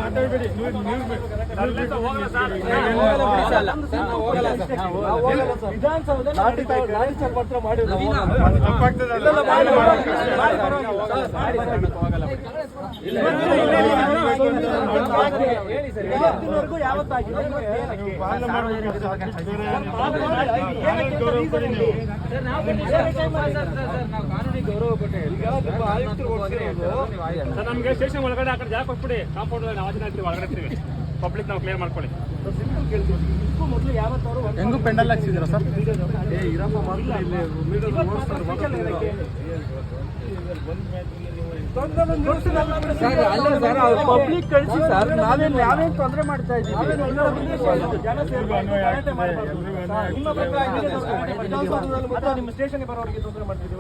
ಮಾತಾಡಬೇಡಿ. ವಿಧಾನಸೌಧದಲ್ಲಿ ಪತ್ರ ಮಾಡಿ ಯಾವತ್ತಾಗಿದೆ ಗೌರವ ಪಟ್ಟೆ ನಮಗೆ ಸ್ಟೇಷನ್ ಒಳಗಡೆ ಆ ಕಡೆ ಜಾಗ ಕೊಟ್ಬಿಡಿ. ಕಾಂಪೌಂಡ್ ಒಳಗಡೆ ಇರ್ತೀವಿ. ಪಬ್ಲಿಕ್ ನಾವು ಕ್ಲಿಯರ್ ಮಾಡ್ಕೊಳ್ಳಿ. ಮೊದಲು ಯಾವತ್ತಾರು ಹೆಂಗೂ ಪೆಂಡಲ್ ಹಾಕ್ಸಿದ್ದೀರಾ ಸರ್? ಪಬ್ಲಿಕ್ ಕಳಿಸಿ ಸರ್, ನಾವೇನು ತೊಂದರೆ ಮಾಡ್ತಾ ಇದ್ದೀವಿ. ನಿಮ್ಮ ಸ್ಟೇಷನ್ಗೆ ಬರೋರಿಗೆ ತೊಂದರೆ ಮಾಡ್ತಿದ್ದೀವಿ.